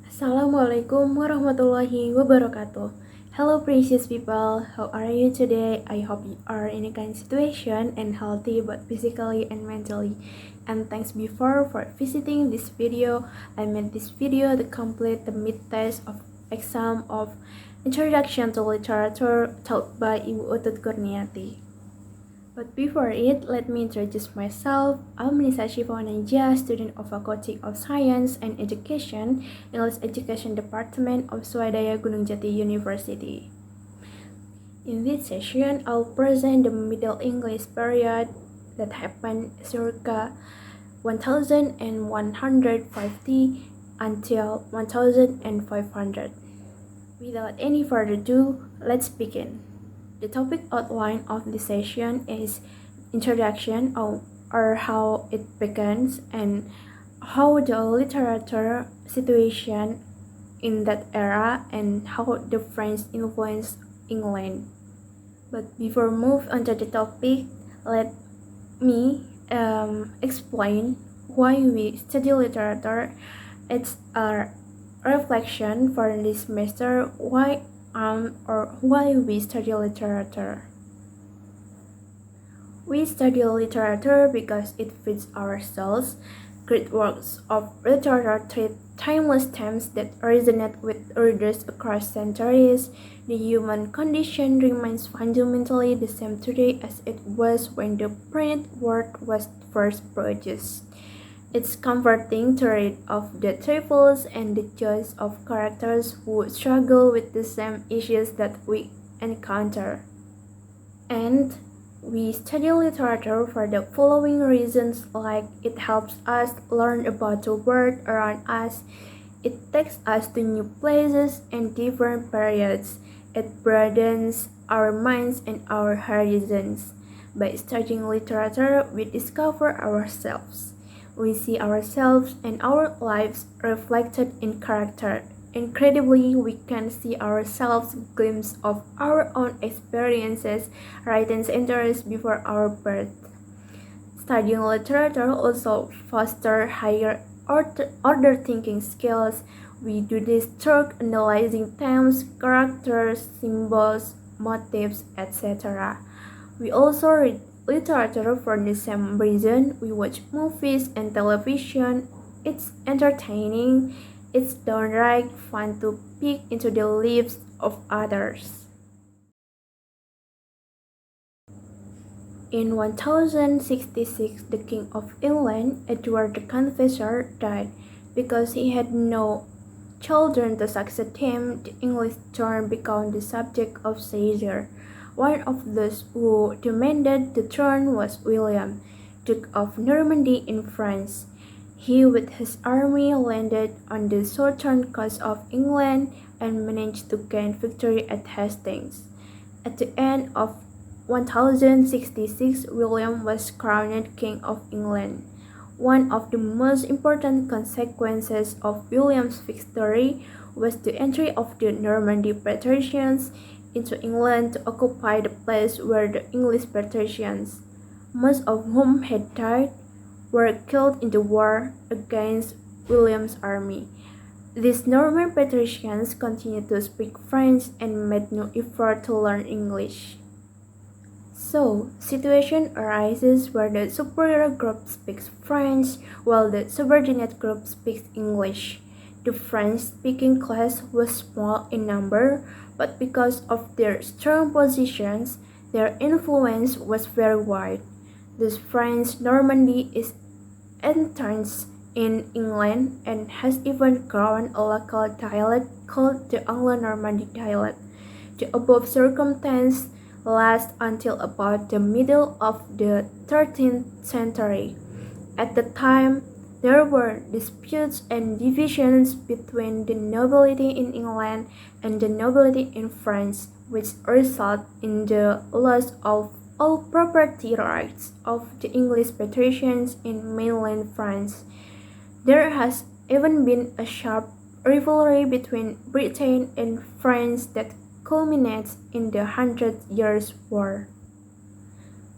Assalamualaikum warahmatullahi wabarakatuh. Hello precious people, how are you today? I hope you are in a kind situation and healthy both physically and mentally. And thanks before for visiting this video. I made this video to complete the mid-test of exam of Introduction to Literature taught by Ibu Utut Kurniati. But before it, let me introduce myself. I'm Nisa Syifaun, Najah, student of Faculty of Science and Education, English Education Department of Swadaya Gunung Jati University. In this session, I'll present the Middle English period that happened circa 1150 until 1500. Without any further ado, let's begin. The topic outline of this session is introduction or how it begins and how the literature situation in that era and how the French influenced England. But before move on to the topic, let me explain why we study literature. It's a reflection for this semester why we study literature. We study literature because it fits our souls. Great works of literature treat timeless themes that resonate with readers across centuries. The human condition remains fundamentally the same today as it was when the printed word was first produced. It's comforting to read of the troubles and the joys of characters who struggle with the same issues that we encounter. And we study literature for the following reasons, like it helps us learn about the world around us, it takes us to new places and different periods, it broadens our minds and our horizons. By studying literature, we discover ourselves. We see ourselves and our lives reflected in character. Incredibly, we can see ourselves glimpse of our own experiences written centuries before our birth. Studying literature also fosters higher order thinking skills. We do this through analyzing themes, characters, symbols, motifs, etc. We also read literature for the same reason. We watch movies and television. It's entertaining. It's downright fun to peek into the lives of others. In 1066, the King of England, Edward the Confessor, died. Because he had no children to succeed him, the English throne became the subject of Caesar. One of those who demanded the throne was William, Duke of Normandy in France. He with his army landed on the southern coast of England and managed to gain victory at Hastings. At the end of 1066, William was crowned King of England. One of the most important consequences of William's victory was the entry of the Normandy patricians into England to occupy the place where the English patricians, most of whom had died, were killed in the war against William's army. These Norman patricians continued to speak French and made no effort to learn English. So, situation arises where the superior group speaks French while the subordinate group speaks English. The French-speaking class was small in number, but because of their strong positions, their influence was very wide. This French Normandy is entrenched in England and has even grown a local dialect called the Anglo-Normandy dialect. The above circumstance lasts until about the middle of the 13th century. At the time, there were disputes and divisions between the nobility in England and the nobility in France, which resulted in the loss of all property rights of the English patricians in mainland France. There has even been a sharp rivalry between Britain and France that culminates in the Hundred Years' War.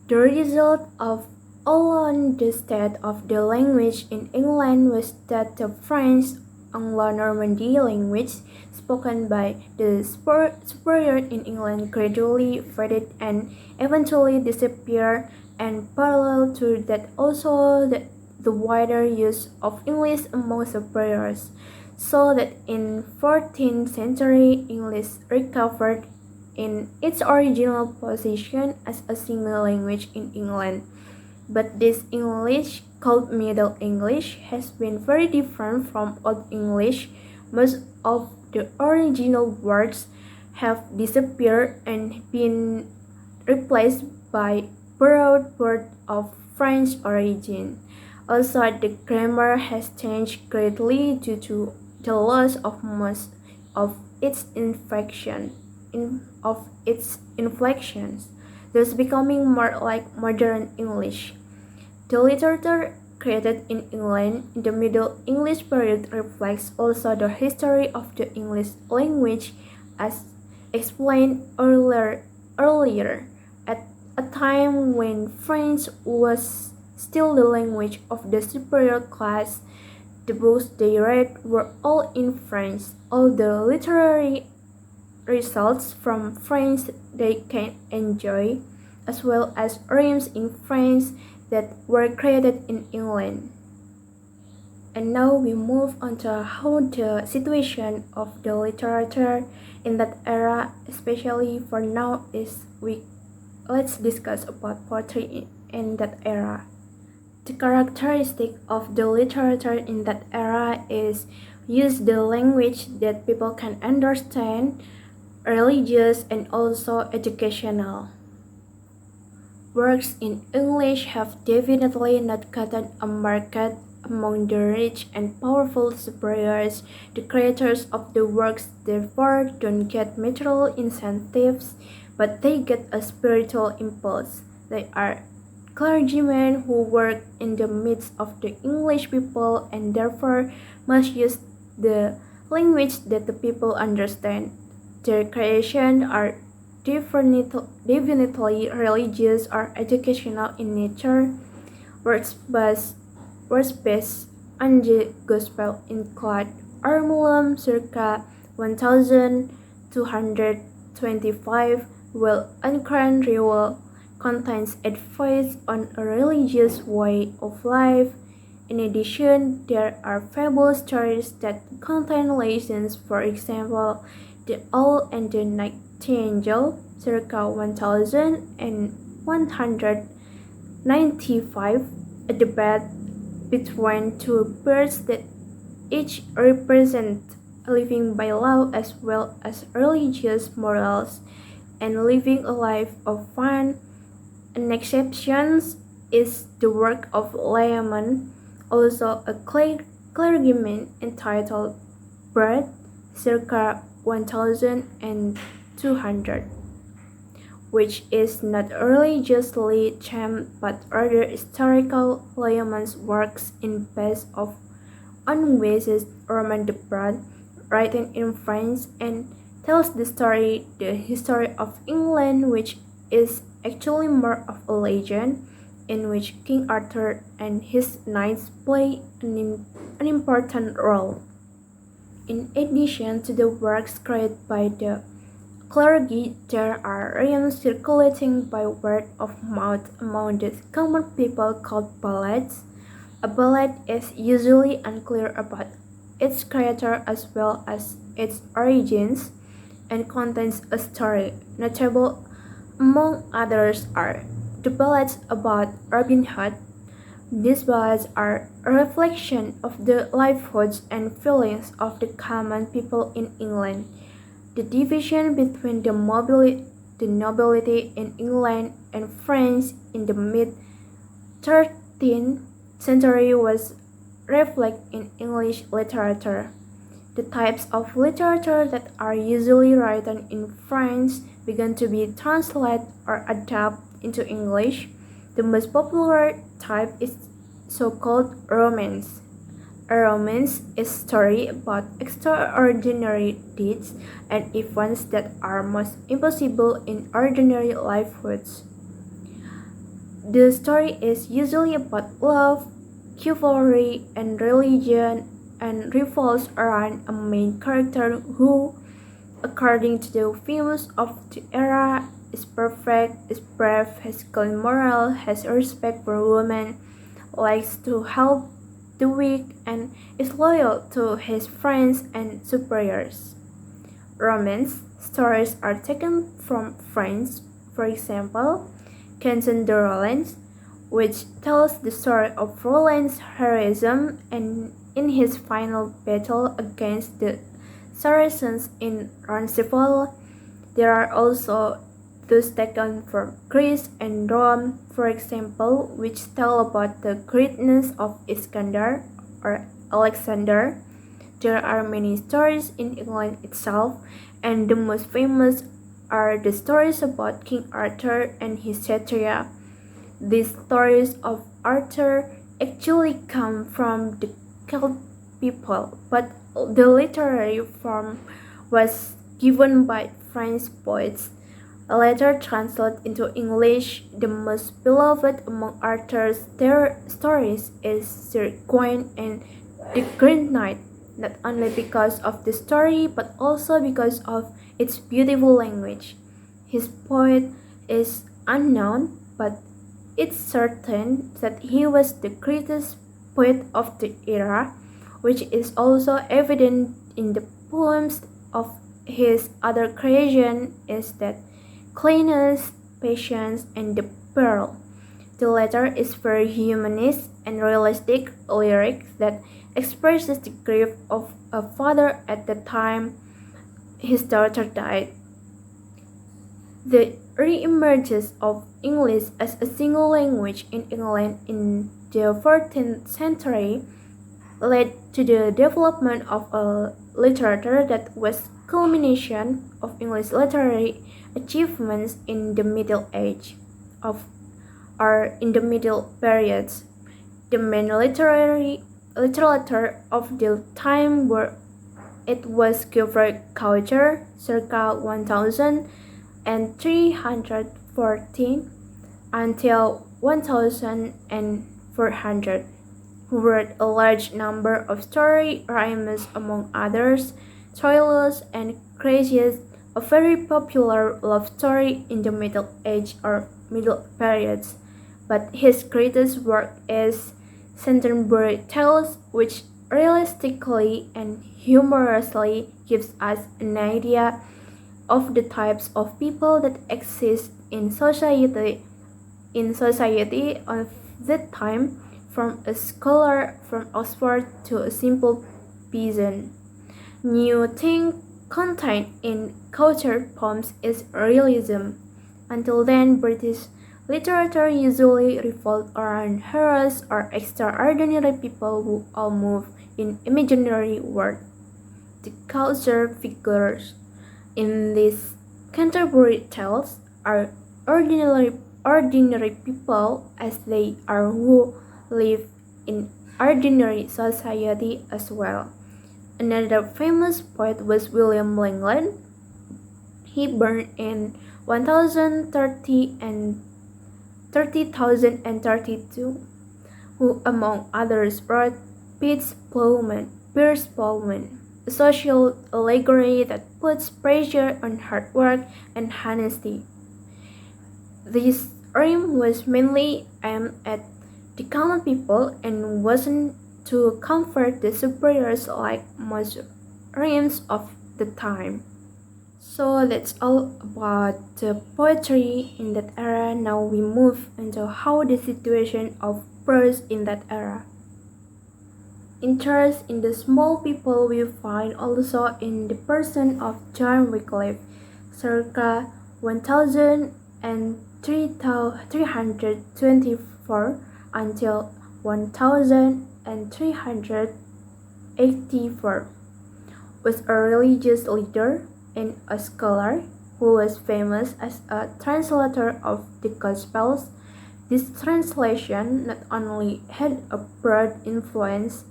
The result of all on the state of the language in England was that the French Anglo-Normandy language spoken by the superior in England gradually faded and eventually disappeared, and parallel to that also the wider use of English among superiors, so that in 14th century English recovered in its original position as a single language in England. But this English, called Middle English, has been very different from Old English. Most of the original words have disappeared and been replaced by borrowed words of French origin. Also, the grammar has changed greatly due to the loss of most of its inflections, thus becoming more like modern English. The literature created in England in the Middle English period reflects also the history of the English language as explained earlier. At a time when French was still the language of the superior class, the books they read were all in French. All the literary results from French they can enjoy, as well as rhymes in French that were created in England. And now we move on to how the situation of the literature in that era, especially for now, is weak. Let's discuss about poetry in that era. The characteristic of the literature in that era is use the language that people can understand, religious and also educational. Works in English have definitely not gotten a market among the rich and powerful superiors. The creators of the works therefore don't get material incentives, but they get a spiritual impulse. They are clergymen who work in the midst of the English people and therefore must use the language that the people understand. Their creations are definitely religious or educational in nature. Works based on the Gospel include Armulum circa 1225, while Uncran Rewell contains advice on a religious way of life. In addition, there are fable stories that contain lessons, for example, The Owl and the Nightingale, circa 1195, a debate between two birds that each represent living by law as well as religious morals and living a life of fun. An exception is the work of layman, also a clergyman entitled Bread, circa 1200, which is not religiously themed but rather historical. Layman's works in base of unbasis Roman the Broad, written in French, and tells the history of England, which is actually more of a legend, in which King Arthur and his knights play an important role. In addition to the works created by the clergy, there are rhymes circulating by word of mouth among the common people called ballads. A ballad is usually unclear about its creator as well as its origins and contains a story. Notable among others are the ballads about Robin Hood. These ballads are a reflection of the livelihoods and feelings of the common people in England. The division between the nobility in England and France in the mid-13th century was reflected in English literature. The types of literature that are usually written in French began to be translated or adapted into English. The most popular type is so-called romance. A romance is a story about extraordinary deeds and events that are most impossible in ordinary livelihoods. The story is usually about love, chivalry, and religion, and revolves around a main character who, according to the views of the era, is perfect, is brave, has clean moral, has respect for women, likes to help the weak, and is loyal to his friends and superiors. Romance stories are taken from France, for example, Canton de Rollins, which tells the story of Roland's heroism and in his final battle against the Saracens in Roncesvalles. There are also those taken from Greece and Rome, for example, which tell about the greatness of Iskandar or Alexander. There are many stories in England itself, and the most famous are the stories about King Arthur and his etc. These stories of Arthur actually come from the Celt people, but the literary form was given by French poets. Later translated into English, the most beloved among Arthur's stories is Sir Gawain and the Green Knight, not only because of the story but also because of its beautiful language. His poet is unknown, but it's certain that he was the greatest poet of the era, which is also evident in the poems of his other creation is that cleanness, patience, and the pearl. The latter is very humanist and realistic lyric that expresses the grief of a father at the time his daughter died. The re-emergence of English as a single language in England in the 14th century led to the development of a literature that was culmination of English literary achievements in the Middle Age of or in the Middle periods. The main literary literature of the time were it was Gilbert culture circa 1314 until 1400, who wrote a large number of story rhymes among others, Troilus and Crassus, a very popular love story in the Middle Age or Middle periods. But his greatest work is Canterbury Tales, which realistically and humorously gives us an idea of the types of people that exist in society of that time, from a scholar from Oxford to a simple peasant. New thing contained in cultured poems is realism. Until then, British literature usually revolved around heroes or extraordinary people who all move in imaginary world. The culture figures in these Canterbury Tales are ordinary people as they are who live in ordinary society as well. Another famous poet was William Langland. He burned in 1030 and 30,032, who among others wrote Pierce Plowman, a social allegory that puts pressure on hard work and honesty. This rhyme was mainly aimed at the common people and wasn't to comfort the superiors like most rhymes of the time. So that's all about the poetry in that era. Now we move into how the situation of prose in that era. Interest in the small people we find also in the person of John Wycliffe, circa 1324 until 1384, was a religious leader and a scholar who was famous as a translator of the Gospels. This translation not only had a broad influence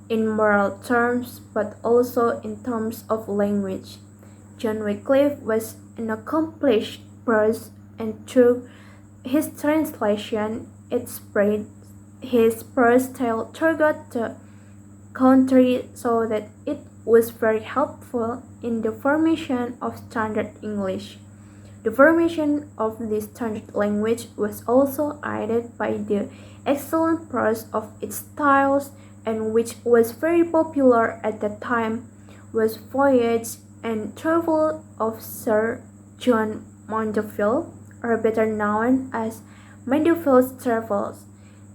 in moral terms but also in terms of language. John Wycliffe was an accomplished prose, and through his translation it spread his prose style throughout the country, so that it was very helpful in the formation of standard English. The formation of this standard language was also aided by the excellent prose of its styles, and which was very popular at that time was Voyage and Travel of Sir John Mandeville, or better known as Mandeville's Travels.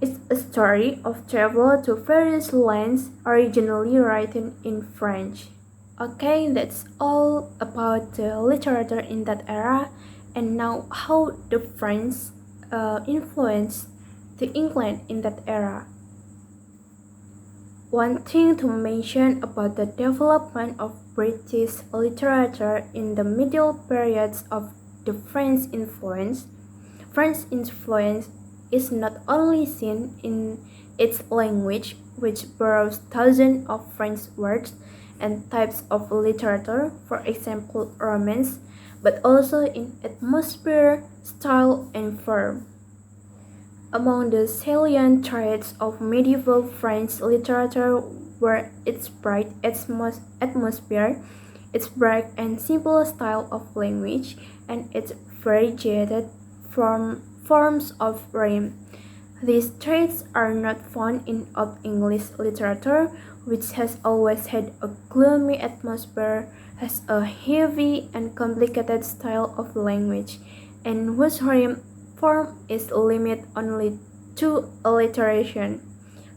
It's a story of travel to various lands, originally written in French. Okay, that's all about the literature in that era, and now how the French influenced the England in that era. One thing to mention about the development of British literature in the middle periods of the French influence is not only seen in its language, which borrows thousands of French words and types of literature, for example romance, but also in atmosphere, style, and form. Among the salient traits of medieval French literature were its bright atmosphere, its bright and simple style of language, and its variegated forms of rhyme. These traits are not found in Old English literature, which has always had a gloomy atmosphere, has a heavy and complicated style of language, and whose rhyme form is limited only to alliteration.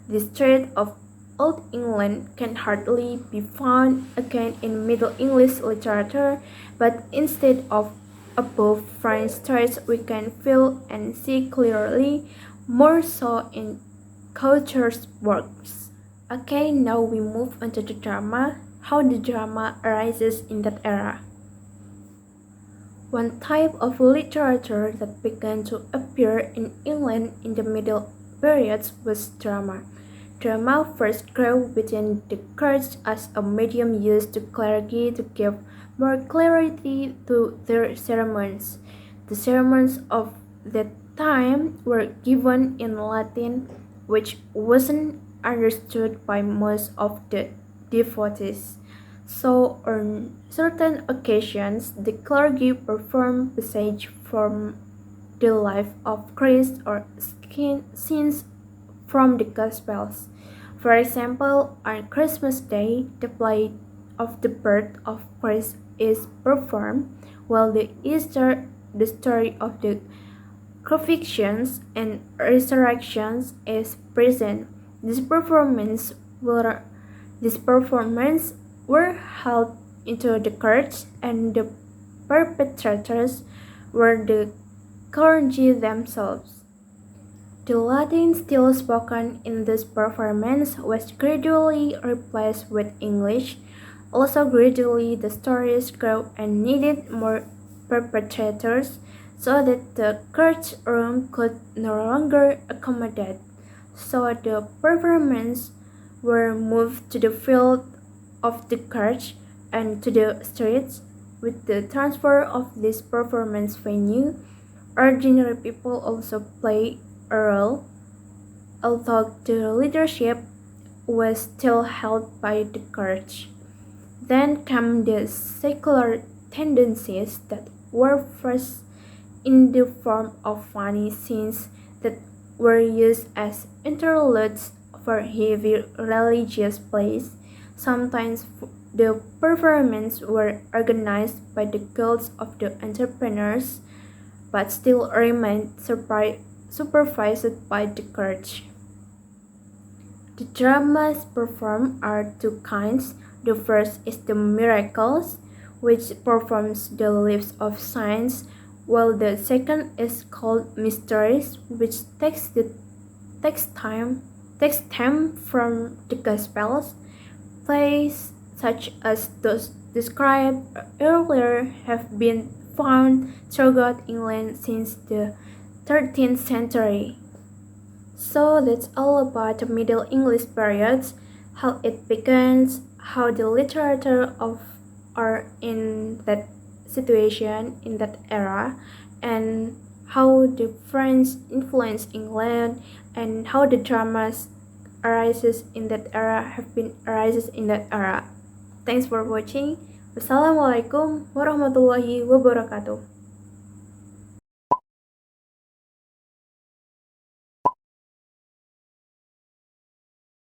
This trait of Old England can hardly be found again in Middle English literature, but instead of above French traits we can feel and see clearly, more so in Couture's works. Okay, now we move on to the drama, how the drama arises in that era. One type of literature that began to appear in England in the middle periods was drama. Drama first grew within the church as a medium used to clergy to give more clarity to their sermons. The sermons of that time were given in Latin, which wasn't understood by most of the devotees. So, on certain occasions, the clergy performed passages from the life of Christ or scenes from the Gospels. For example, on Christmas Day, the play of the birth of Christ is performed, while the Easter, the story of the crucifixions and resurrections, is present. These performances were held into the church, and the perpetrators were the clergy themselves. The Latin still spoken in this performance was gradually replaced with English. Also gradually the stories grew and needed more perpetrators, so that the church room could no longer accommodate. So the performances were moved to the field of the church and to the streets. With the transfer of this performance venue, ordinary people also play a role, although the leadership was still held by the church. Then came the secular tendencies that were first in the form of funny scenes that were used as interludes for heavy religious plays. Sometimes the performances were organized by the guilds of the entrepreneurs, but still remained supervised by the church. The dramas performed are two kinds. The first is the miracles, which performs the lives of saints, while the second is called mysteries, which takes them from the Gospels. Plays such as those described earlier have been found throughout England since the 13th century. So that's all about the Middle English periods, how it begins, how the literature of are in that situation, in that era, and how the French influenced England, and how the dramas arises in that era have been arises in that era. Thanks for watching. Wassalamualaikum warahmatullahi wabarakatuh.